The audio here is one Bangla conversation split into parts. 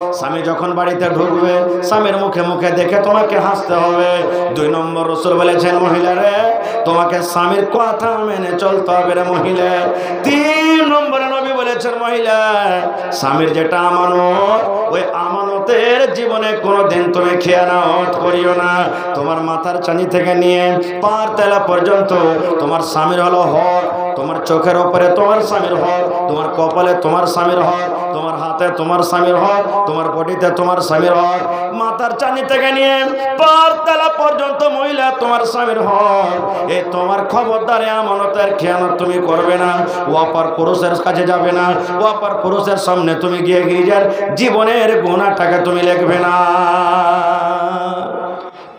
স্বামী যখন বাড়িতে ঢুকবে স্বামীর মুখে মুখে দেখে তোমাকে হাসতে হবে। 2 নম্বর রাসূল বলেছেন, মহিলা রে তোমাকে স্বামীর কথা মেনে চলতে হবে রে মহিলা। 3 নম্বরে নবী বলেছেন, মহিলা স্বামীর যেটা আমানত, ওই আমানতের জীবনে কোনোদিন তুমি খেয়ানত করিও না। তোমার মাথার চানি থেকে নিয়ে পার তেলা পর্যন্ত তোমার স্বামীর হলো হক। তোমার চোখের উপরে তোমার স্বামীর হক, তোমার কপালে তোমার স্বামীর হক, তোমার হাতে তোমার স্বামীর হক, তোমার বডিতে তোমার স্বামীর হক। মাথার চানি থেকে নিয়ে পার তেলা পর্যন্ত মহিলা তোমার স্বামীর হক। এই তোমার খবরদারে আমানতের খেয়ানত তুমি করবে না। অপর পুরুষের কাছে যাবে না, অপর পুরুষের সামনে তুমি গিয়ে নিজের জীবনের গুনাহটাকে তুমি লিখবে না।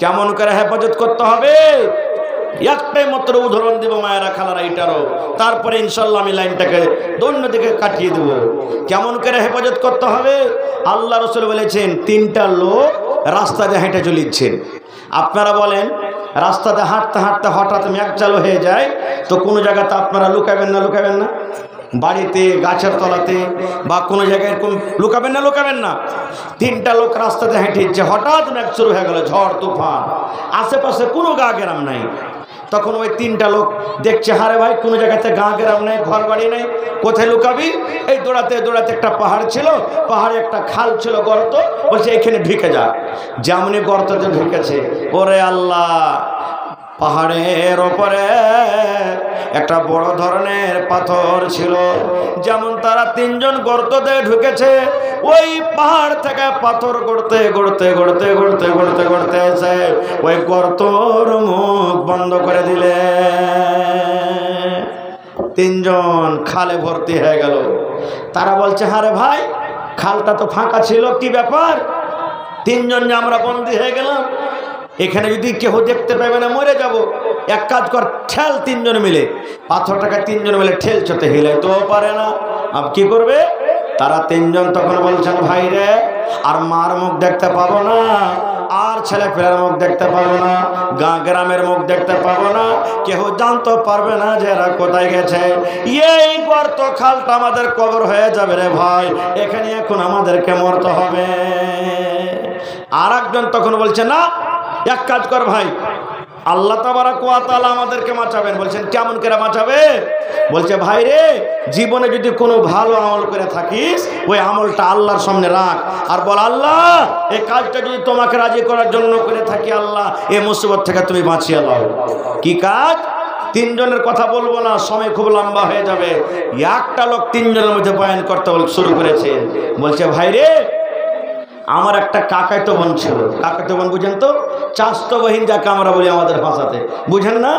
কেমন করে হেফাজত করতে হবে একটাই মাত্র উদাহরণ দেব মায়েরা খালারা, এইটারও তারপরে ইনশাল্লাহ আমি লাইনটাকে অন্যদিকে কাটিয়ে দেব। কেমন করে হেফাজত করতে হবে? আল্লাহ রাসূল বলেছেন, 3টা লোক রাস্তাতে হেঁটে চলেছেন। আপনারা বলেন রাস্তাতে হাঁটতে হাঁটতে হঠাৎ মেঘ চালু হয়ে যায়, তো কোনো জায়গাতে আপনারা লুকাবেন না? লুকাবেন না? বাড়িতে, গাছের তলাতে বা কোনো জায়গায় এরকম লুকাবেন না? লুকাবেন না? 3টা লোক রাস্তাতে হেঁটেছে, হঠাৎ মেঘ শুরু হয়ে গেল, ঝড় তুফান, আশেপাশে কোনো গা গ্রাম নাই। তখন ওই 3টা লোক দেখছে, হারে ভাই কোনো জায়গাতে গা গ্রাম নেই, ঘর বাড়ি নেই, কোথায় লুকাবি? এই দৌড়াতে দৌড়াতে একটা পাহাড় ছিল, পাহাড়ে একটা খাল ছিল, গর্ত, বলছে এখানে ঢুকে যা। যেমনি গর্ততে ঢুকেছে, ওরে আল্লাহ, পাহাড়ের ওপরে একটা বড় ধরনের পাথর ছিল। যেমন তারা 3জন গর্ততে ঢুকেছে, ওই পাহাড় থেকে পাথর গড়তে গড়তে গড়তে গড়তে গড়তে গড়তে এসে ওই গর্তর মুখ বন্ধ করে দিলে। 3জন খালে ভর্তি হয়ে গেল। তারা বলছে, হারে ভাই খালটা তো ফাঁকা ছিল, কি ব্যাপার? 3জন যে আমরা বন্দী হয়ে গেলাম, এখানে যদি কেউ দেখতে পাবে না মরে যাব। এক কাজ কর, ঠেল 3জন মিলে, পাথরটাকে 3জন মিলে ঠেলছে, তো হিলাইতেও পারে না। আব কি করবে? তারা 3জন তখন বলছেন, ভাই রে আর মার মুখ দেখতে পাবো না, আর ছেলে পেলের মুখ দেখতে পাবো না, গা গ্রামের মুখ দেখতে পাবো না, কেউ জানতে পারবে না যে এরা কোথায় গেছে। এই গর্ত খালটা আমাদের কবর হয়ে যাবে রে ভাই, এখানে এখন আমাদেরকে মরতে হবে। আর একজন তখন বলছে, না এক কাজ কর ভাই, আল্লাহ তাবারাক ওয়া তাআলা আমাদেরকে বাঁচাবেন। বলছেন কেমন করে বাঁচাবে? বলছে, ভাই রে জীবনে যদি কোনো ভালো আমল করে থাকিস, ওই আমলটা আল্লাহর সামনে রাখ আর বল, আল্লাহ এই কাজটা যদি তোমাকে রাজি করার জন্য করে থাকি, আল্লাহ এই মুসিবত থেকে তুমি বাঁচিয়ে দাও। কি কাজ? 3জনের কথা বলবো না, সময় খুব লম্বা হয়ে যাবে। একটা লোক 3জনের মধ্যে বয়ান করতে শুরু করেছে। বলছে, ভাই রে আমার একটা কাকাতো বোন ছিল। কাকাতো বোন বুঝেন তো? চাস্তো বহিন যাকে আমরা বলি আমাদের ভাষাতে, বুঝেন না?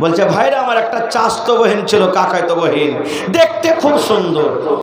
বলছে, ভাইরা আমার একটা চাস্তো বহিন ছিল, কাকাতো বহিন, দেখতে খুব সুন্দর।